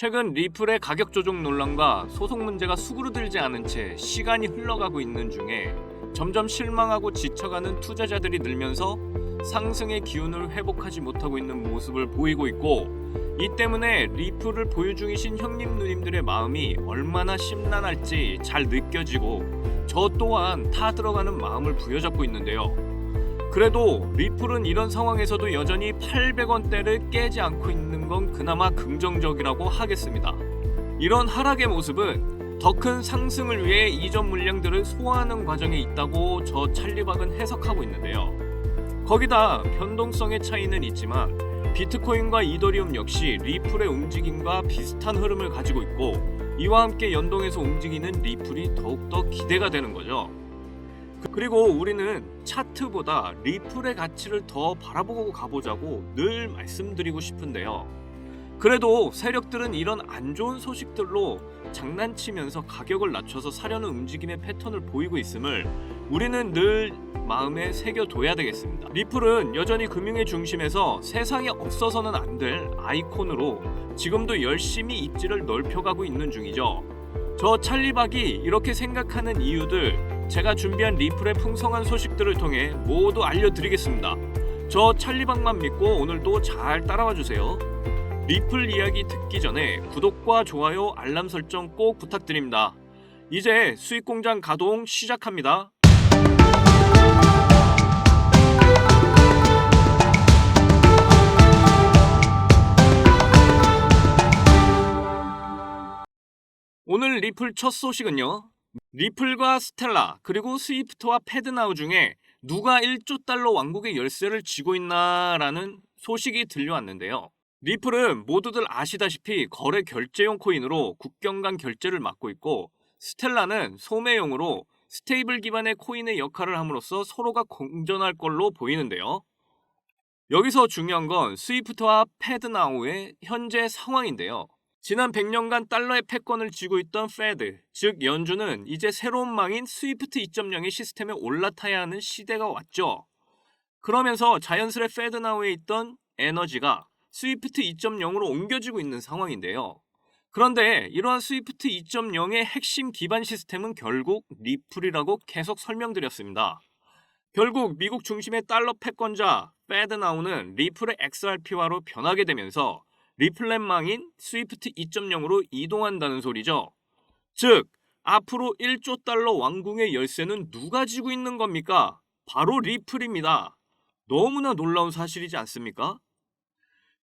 최근 리플의 가격 조정 논란과 소송 문제가 수그러들지 않은 채 시간이 흘러가고 있는 중에 점점 실망하고 지쳐가는 투자자들이 늘면서 상승의 기운을 회복하지 못하고 있는 모습을 보이고 있고, 이 때문에 리플을 보유 중이신 형님 누님들의 마음이 얼마나 심란할지 잘 느껴지고 저 또한 타들어가는 마음을 부여잡고 있는데요. 그래도 리플은 이런 상황에서도 여전히 800원대를 깨지 않고 있는 건 그나마 긍정적이라고 하겠습니다. 이런 하락의 모습은 더 큰 상승을 위해 이전 물량들을 소화하는 과정에 있다고 저 찰리박은 해석하고 있는데요. 거기다 변동성의 차이는 있지만 비트코인과 이더리움 역시 리플의 움직임과 비슷한 흐름을 가지고 있고, 이와 함께 연동해서 움직이는 리플이 더욱더 기대가 되는 거죠. 그리고 우리는 차트보다 리플의 가치를 더 바라보고 가보자고 늘 말씀드리고 싶은데요. 그래도 세력들은 이런 안 좋은 소식들로 장난치면서 가격을 낮춰서 사려는 움직임의 패턴을 보이고 있음을 우리는 늘 마음에 새겨둬야 되겠습니다. 리플은 여전히 금융의 중심에서 세상에 없어서는 안 될 아이콘으로 지금도 열심히 입지를 넓혀가고 있는 중이죠. 저 찰리박이 이렇게 생각하는 이유들, 제가 준비한 리플의 풍성한 소식들을 통해 모두 알려드리겠습니다. 저 찰리박만 믿고 오늘도 잘 따라와 주세요. 리플 이야기 듣기 전에 구독과 좋아요, 알람 설정 꼭 부탁드립니다. 이제 수익공장 가동 시작합니다. 오늘 리플 첫 소식은요. 리플과 스텔라 그리고 스위프트와 패드나우 중에 누가 1조 달러 왕국의 열쇠를 쥐고 있나라는 소식이 들려왔는데요. 리플은 모두들 아시다시피 거래 결제용 코인으로 국경 간 결제를 맡고 있고, 스텔라는 소매용으로 스테이블 기반의 코인의 역할을 함으로써 서로가 공존할 걸로 보이는데요. 여기서 중요한 건 스위프트와 패드나우의 현재 상황인데요. 지난 100년간 달러의 패권을 쥐고 있던 페드, 즉 연준은 이제 새로운 망인 스위프트 2.0의 시스템에 올라타야 하는 시대가 왔죠. 그러면서 자연스레 패드나우에 있던 에너지가 스위프트 2.0으로 옮겨지고 있는 상황인데요. 그런데 이러한 스위프트 2.0의 핵심 기반 시스템은 결국 리플이라고 계속 설명드렸습니다. 결국 미국 중심의 달러 패권자 패드나우는 리플의 XRP화로 변하게 되면서 리플렛망인 스위프트 2.0으로 이동한다는 소리죠. 즉, 앞으로 1조 달러 왕궁의 열쇠는 누가 쥐고 있는 겁니까? 바로 리플입니다. 너무나 놀라운 사실이지 않습니까?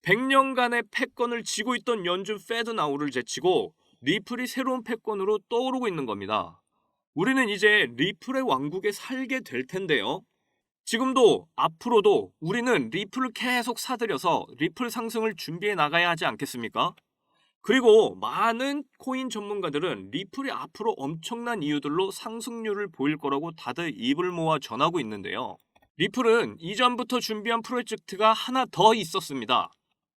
100년간의 패권을 쥐고 있던 연준 패드나우를 제치고 리플이 새로운 패권으로 떠오르고 있는 겁니다. 우리는 이제 리플의 왕국에 살게 될 텐데요. 지금도 앞으로도 우리는 리플을 계속 사들여서 리플 상승을 준비해 나가야 하지 않겠습니까? 그리고 많은 코인 전문가들은 리플이 앞으로 엄청난 이유들로 상승률을 보일 거라고 다들 입을 모아 전하고 있는데요. 리플은 이전부터 준비한 프로젝트가 하나 더 있었습니다.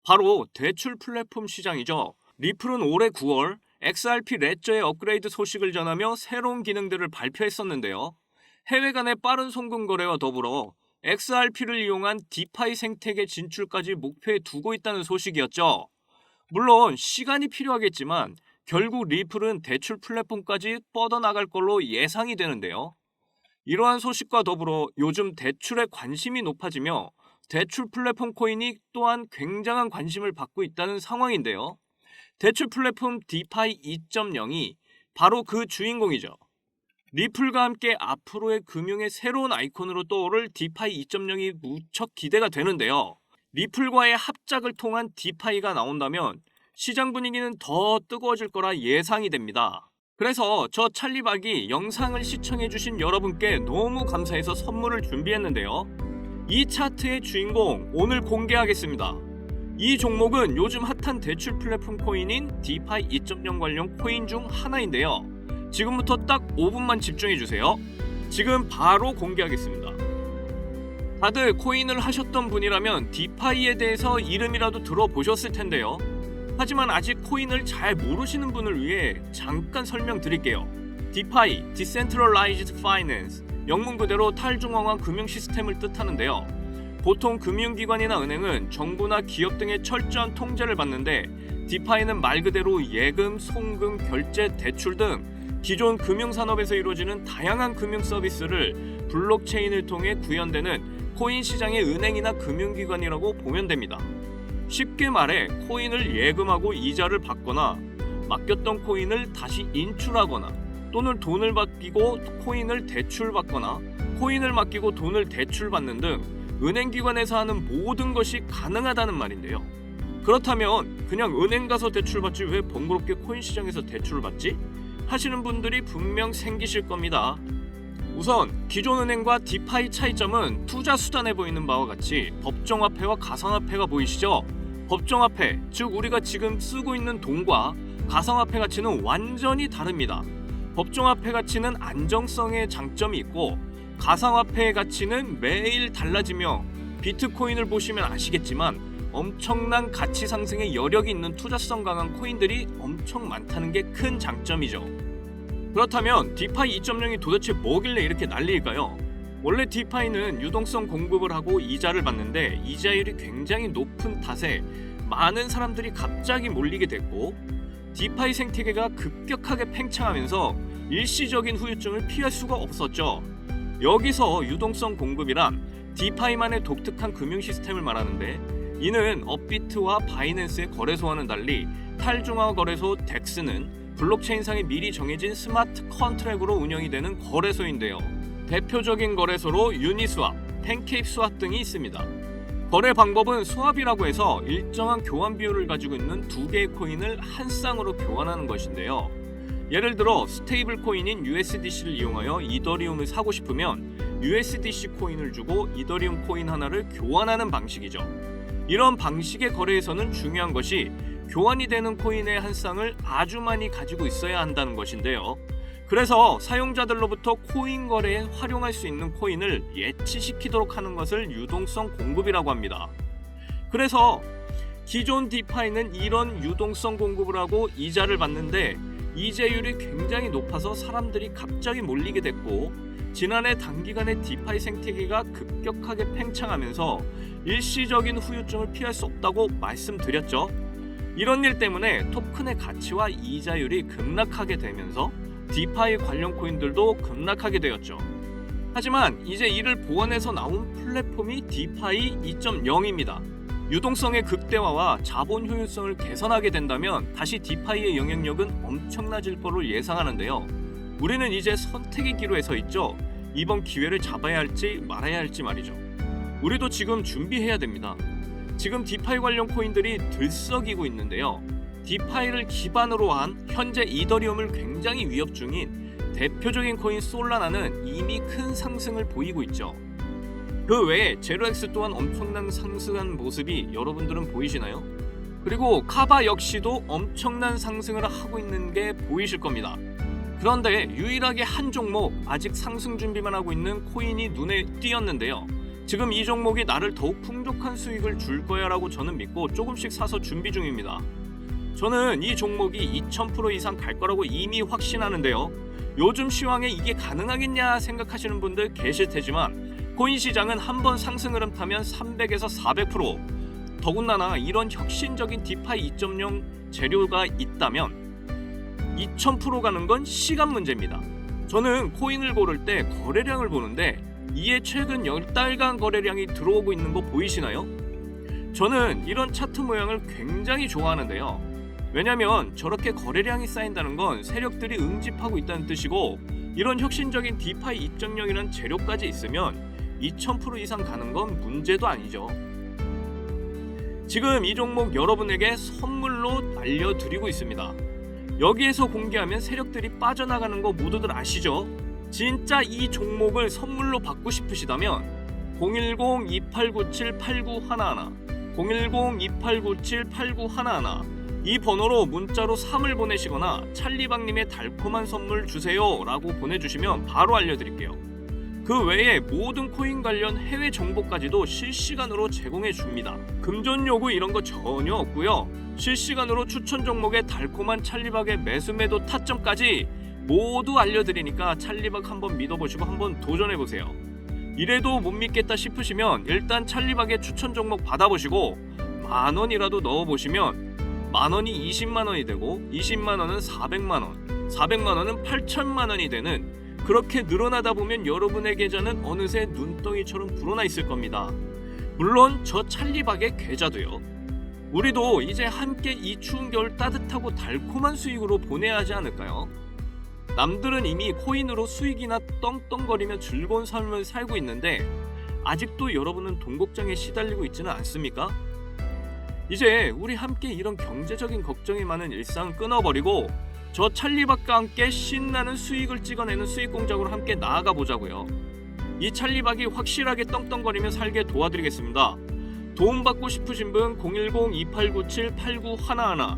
바로 대출 플랫폼 시장이죠. 리플은 올해 9월 XRP 레저의 업그레이드 소식을 전하며 새로운 기능들을 발표했었는데요. 해외 간의 빠른 송금 거래와 더불어 XRP를 이용한 디파이 생태계 진출까지 목표에 두고 있다는 소식이었죠. 물론 시간이 필요하겠지만 결국 리플은 대출 플랫폼까지 뻗어나갈 걸로 예상이 되는데요. 이러한 소식과 더불어 요즘 대출에 관심이 높아지며 대출 플랫폼 코인이 또한 굉장한 관심을 받고 있다는 상황인데요. 대출 플랫폼 디파이 2.0이 바로 그 주인공이죠. 리플과 함께 앞으로의 금융의 새로운 아이콘으로 떠오를 디파이 2.0이 무척 기대가 되는데요. 리플과의 합작을 통한 디파이가 나온다면 시장 분위기는 더 뜨거워질 거라 예상이 됩니다. 그래서 저 찰리박이 영상을 시청해주신 여러분께 너무 감사해서 선물을 준비했는데요. 이 차트의 주인공 오늘 공개하겠습니다. 이 종목은 요즘 핫한 대출 플랫폼 코인인 디파이 2.0 관련 코인 중 하나인데요. 지금부터 딱 5분만 집중해주세요. 지금 바로 공개하겠습니다. 다들 코인을 하셨던 분이라면 디파이에 대해서 이름이라도 들어보셨을 텐데요. 하지만 아직 코인을 잘 모르시는 분을 위해 잠깐 설명드릴게요. 디파이, Decentralized Finance, 영문 그대로 탈중앙화 금융 시스템을 뜻하는데요. 보통 금융기관이나 은행은 정부나 기업 등의 철저한 통제를 받는데 디파이는 말 그대로 예금, 송금, 결제, 대출 등 기존 금융산업에서 이루어지는 다양한 금융 서비스를 블록체인을 통해 구현되는 코인 시장의 은행이나 금융기관이라고 보면 됩니다. 쉽게 말해 코인을 예금하고 이자를 받거나 맡겼던 코인을 다시 인출하거나 또는 돈을 맡기고 코인을 대출받거나 코인을 맡기고 돈을 대출받는 등 은행기관에서 하는 모든 것이 가능하다는 말인데요. 그렇다면 그냥 은행 가서 대출받지 왜 번거롭게 코인 시장에서 대출을 받지? 하시는 분들이 분명 생기실 겁니다. 우선 기존 은행과 디파이 차이점은 투자 수단에 보이는 바와 같이 법정화폐와 가상화폐가 보이시죠? 법정화폐, 즉 우리가 지금 쓰고 있는 돈과 가상화폐 가치는 완전히 다릅니다. 법정화폐 가치는 안정성의 장점이 있고 가상화폐의 가치는 매일 달라지며 비트코인을 보시면 아시겠지만 엄청난 가치 상승의 여력이 있는 투자성 강한 코인들이 엄청 많다는 게 큰 장점이죠. 그렇다면 디파이 2.0이 도대체 뭐길래 이렇게 난리일까요? 원래 디파이는 유동성 공급을 하고 이자를 받는데 이자율이 굉장히 높은 탓에 많은 사람들이 갑자기 몰리게 됐고 디파이 생태계가 급격하게 팽창하면서 일시적인 후유증을 피할 수가 없었죠. 여기서 유동성 공급이란 디파이만의 독특한 금융 시스템을 말하는데 이는 업비트와 바이낸스의 거래소와는 달리 탈중앙 거래소 덱스는 블록체인상에 미리 정해진 스마트 컨트랙으로 운영이 되는 거래소인데요. 대표적인 거래소로 유니스왑, 팬케이크스왑 등이 있습니다. 거래 방법은 스왑이라고 해서 일정한 교환 비율을 가지고 있는 두 개의 코인을 한 쌍으로 교환하는 것인데요. 예를 들어 스테이블 코인인 USDC를 이용하여 이더리움을 사고 싶으면 USDC 코인을 주고 이더리움 코인 하나를 교환하는 방식이죠. 이런 방식의 거래에서는 중요한 것이 교환이 되는 코인의 한 쌍을 아주 많이 가지고 있어야 한다는 것인데요. 그래서 사용자들로부터 코인 거래에 활용할 수 있는 코인을 예치시키도록 하는 것을 유동성 공급이라고 합니다. 그래서 기존 디파이는 이런 유동성 공급을 하고 이자를 받는데 이자율이 굉장히 높아서 사람들이 갑자기 몰리게 됐고 지난해 단기간에 디파이 생태계가 급격하게 팽창하면서 일시적인 후유증을 피할 수 없다고 말씀드렸죠. 이런 일 때문에 토큰의 가치와 이자율이 급락하게 되면서 디파이 관련 코인들도 급락하게 되었죠. 하지만 이제 이를 보완해서 나온 플랫폼이 디파이 2.0입니다. 유동성의 극대화와 자본 효율성을 개선하게 된다면 다시 디파이의 영향력은 엄청나질 거로 예상하는데요. 우리는 이제 선택의 기로에 서 있죠. 이번 기회를 잡아야 할지 말아야 할지 말이죠. 우리도 지금 준비해야 됩니다. 지금 디파이 관련 코인들이 들썩이고 있는데요. 디파이를 기반으로 한 현재 이더리움을 굉장히 위협 중인 대표적인 코인 솔라나는 이미 큰 상승을 보이고 있죠. 그 외에 제로엑스 또한 엄청난 상승한 모습이 여러분들은 보이시나요? 그리고 카바 역시도 엄청난 상승을 하고 있는 게 보이실 겁니다. 그런데 유일하게 한 종목 아직 상승 준비만 하고 있는 코인이 눈에 띄었는데요. 지금 이 종목이 나를 더욱 풍족한 수익을 줄 거야 라고 저는 믿고 조금씩 사서 준비 중입니다. 저는 이 종목이 2000% 이상 갈 거라고 이미 확신하는데요. 요즘 시황에 이게 가능하겠냐 생각하시는 분들 계실 테지만 코인 시장은 한번 상승 흐름 타면 300에서 400% 더군다나 이런 혁신적인 디파이 2.0 재료가 있다면 2000% 가는 건 시간 문제입니다. 저는 코인을 고를 때 거래량을 보는데 이에 최근 10달간 거래량이 들어오고 있는 거 보이시나요? 저는 이런 차트 모양을 굉장히 좋아하는데요. 왜냐면 저렇게 거래량이 쌓인다는 건 세력들이 응집하고 있다는 뜻이고 이런 혁신적인 디파이 2.0이라는 재료까지 있으면 2000% 이상 가는 건 문제도 아니죠. 지금 이 종목 여러분에게 선물로 알려드리고 있습니다. 여기에서 공개하면 세력들이 빠져나가는 거 모두들 아시죠? 진짜 이 종목을 선물로 받고 싶으시다면 010-2897-8911 010-2897-8911 이 번호로 문자로 3을 보내시거나 찰리박님의 달콤한 선물 주세요 라고 보내주시면 바로 알려드릴게요. 그 외에 모든 코인 관련 해외 정보까지도 실시간으로 제공해 줍니다. 금전 요구 이런 거 전혀 없고요. 실시간으로 추천 종목의 달콤한 찰리박의 매수 매도 타점까지 모두 알려드리니까 찰리박 한번 믿어보시고 한번 도전해보세요. 이래도 못 믿겠다 싶으시면 일단 찰리박의 추천 종목 받아보시고 10,000원이라도 넣어보시면 10,000원이 200,000원이 되고 200,000원은 400만원, 400만원은 8,000만원이 되는, 그렇게 늘어나다 보면 여러분의 계좌는 어느새 눈덩이처럼 불어나 있을 겁니다. 물론 저 찰리박의 계좌도요. 우리도 이제 함께 이 추운 겨울 따뜻하고 달콤한 수익으로 보내야 하지 않을까요? 남들은 이미 코인으로 수익이나 떵떵거리며 즐거운 삶을 살고 있는데 아직도 여러분은 돈곡장에 시달리고 있지는 않습니까? 이제 우리 함께 이런 경제적인 걱정이 많은 일상을 끊어버리고 저 찰리박과 함께 신나는 수익을 찍어내는 수익공작으로 함께 나아가 보자고요. 이 찰리박이 확실하게 떵떵거리며 살게 도와드리겠습니다. 도움받고 싶으신 분 010-2897-8911,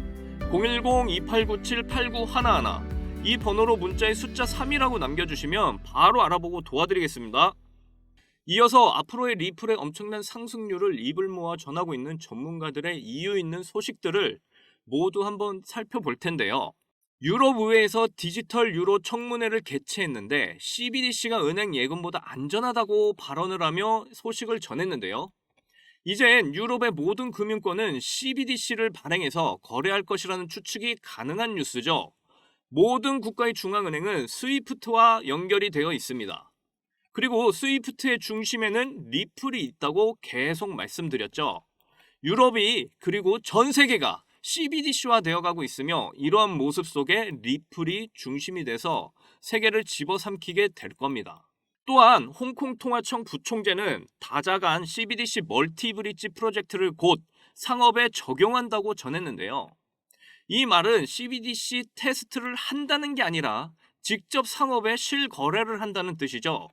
010-2897-8911, 이 번호로 문자에 숫자 3이라고 남겨주시면 바로 알아보고 도와드리겠습니다. 이어서 앞으로의 리플의 엄청난 상승률을 입을 모아 전하고 있는 전문가들의 이유 있는 소식들을 모두 한번 살펴볼 텐데요. 유럽의회에서 디지털 유로 청문회를 개최했는데 CBDC가 은행 예금보다 안전하다고 발언을 하며 소식을 전했는데요. 이젠 유럽의 모든 금융권은 CBDC를 발행해서 거래할 것이라는 추측이 가능한 뉴스죠. 모든 국가의 중앙은행은 스위프트와 연결이 되어 있습니다. 그리고 스위프트의 중심에는 리플이 있다고 계속 말씀드렸죠. 유럽이 그리고 전 세계가 CBDC화 되어가고 있으며 이러한 모습 속에 리플이 중심이 돼서 세계를 집어삼키게 될 겁니다. 또한 홍콩통화청 부총재는 다자간 CBDC 멀티브릿지 프로젝트를 곧 상업에 적용한다고 전했는데요. 이 말은 CBDC 테스트를 한다는 게 아니라 직접 상업에 실거래를 한다는 뜻이죠.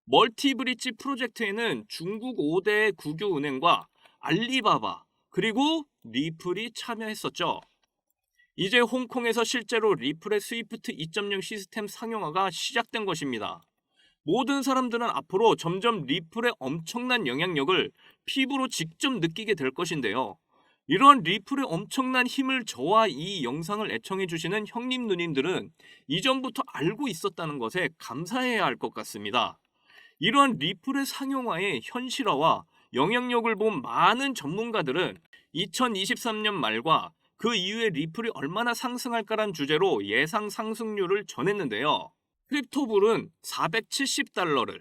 멀티브릿지 프로젝트에는 중국 5대 국유은행과 알리바바 그리고 리플이 참여했었죠. 이제 홍콩에서 실제로 리플의 스위프트 2.0 시스템 상용화가 시작된 것입니다. 모든 사람들은 앞으로 점점 리플의 엄청난 영향력을 피부로 직접 느끼게 될 것인데요. 이러한 리플의 엄청난 힘을 저와 이 영상을 애청해주시는 형님 누님들은 이전부터 알고 있었다는 것에 감사해야 할 것 같습니다. 이러한 리플의 상용화의 현실화와 영향력을 본 많은 전문가들은 2023년 말과 그 이후에 리플이 얼마나 상승할까란 주제로 예상 상승률을 전했는데요. 크립토불은 470달러를,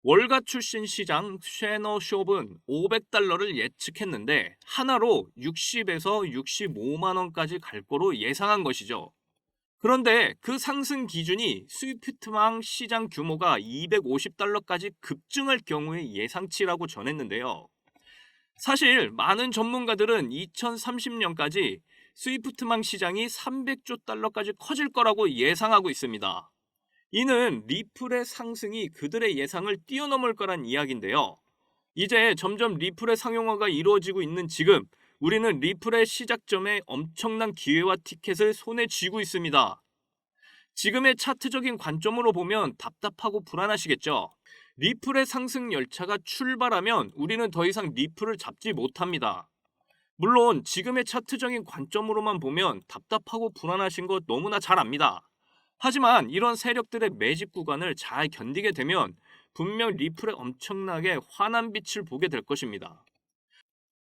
월가 출신 시장 쉐너숍은 500달러를 예측했는데 하나로 60에서 65만원까지 갈 거로 예상한 것이죠. 그런데 그 상승 기준이 스위프트망 시장 규모가 250달러까지 급증할 경우의 예상치라고 전했는데요. 사실 많은 전문가들은 2030년까지 스위프트망 시장이 300조 달러까지 커질 거라고 예상하고 있습니다. 이는 리플의 상승이 그들의 예상을 뛰어넘을 거란 이야기인데요. 이제 점점 리플의 상용화가 이루어지고 있는 지금 우리는 리플의 시작점에 엄청난 기회와 티켓을 손에 쥐고 있습니다. 지금의 차트적인 관점으로 보면 답답하고 불안하시겠죠? 리플의 상승 열차가 출발하면 우리는 더 이상 리플을 잡지 못합니다. 물론 지금의 차트적인 관점으로만 보면 답답하고 불안하신 거 너무나 잘 압니다. 하지만 이런 세력들의 매집 구간을 잘 견디게 되면 분명 리플에 엄청나게 환한 빛을 보게 될 것입니다.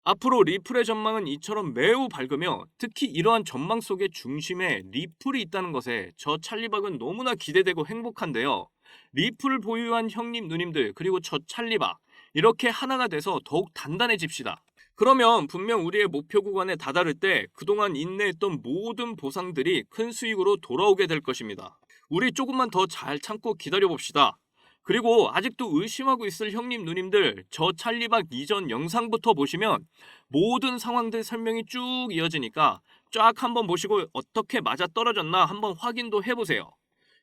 앞으로 리플의 전망은 이처럼 매우 밝으며 특히 이러한 전망 속의 중심에 리플이 있다는 것에 저 찰리박은 너무나 기대되고 행복한데요. 리플을 보유한 형님 누님들 그리고 저 찰리박 이렇게 하나가 돼서 더욱 단단해집시다. 그러면 분명 우리의 목표 구간에 다다를 때 그동안 인내했던 모든 보상들이 큰 수익으로 돌아오게 될 것입니다. 우리 조금만 더 잘 참고 기다려봅시다. 그리고 아직도 의심하고 있을 형님 누님들 저 찰리박 이전 영상부터 보시면 모든 상황들 설명이 쭉 이어지니까 쫙 한번 보시고 어떻게 맞아떨어졌나 한번 확인도 해보세요.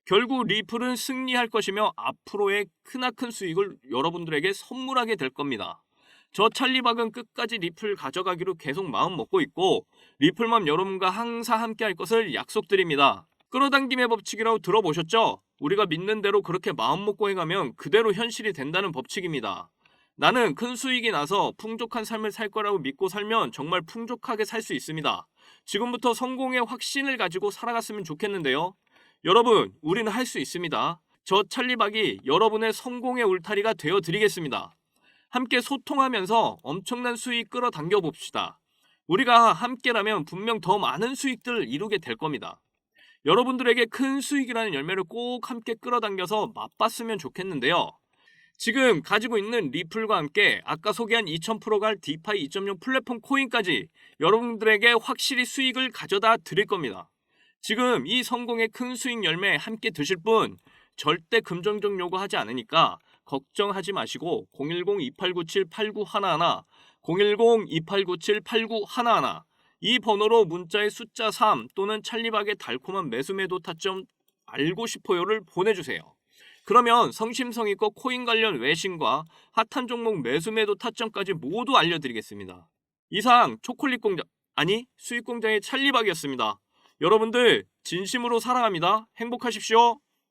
결국 리플은 승리할 것이며 앞으로의 크나큰 수익을 여러분들에게 선물하게 될 겁니다. 저 찰리박은 끝까지 리플 가져가기로 계속 마음 먹고 있고 리플맘 여러분과 항상 함께 할 것을 약속드립니다. 끌어당김의 법칙이라고 들어보셨죠? 우리가 믿는 대로 그렇게 마음 먹고 행하면 그대로 현실이 된다는 법칙입니다. 나는 큰 수익이 나서 풍족한 삶을 살 거라고 믿고 살면 정말 풍족하게 살 수 있습니다. 지금부터 성공의 확신을 가지고 살아갔으면 좋겠는데요. 여러분, 우리는 할 수 있습니다. 저 찰리박이 여러분의 성공의 울타리가 되어드리겠습니다. 함께 소통하면서 엄청난 수익 끌어당겨 봅시다. 우리가 함께라면 분명 더 많은 수익들을 이루게 될 겁니다. 여러분들에게 큰 수익이라는 열매를 꼭 함께 끌어당겨서 맛봤으면 좋겠는데요. 지금 가지고 있는 리플과 함께 아까 소개한 2000%갈 디파이 2.0 플랫폼 코인까지 여러분들에게 확실히 수익을 가져다 드릴 겁니다. 지금 이 성공의 큰 수익 열매 함께 드실 분 절대 금전적 요구하지 않으니까 걱정하지 마시고 010-2897-8911 010-2897-8911 이 번호로 문자의 숫자 3 또는 찰리박의 달콤한 매수매도 타점 알고 싶어요를 보내주세요. 그러면 성심성의껏 코인 관련 외신과 핫한 종목 매수매도 타점까지 모두 알려드리겠습니다. 이상 초콜릿 공장, 아니 수익 공장의 찰리박이었습니다. 여러분들 진심으로 사랑합니다. 행복하십시오.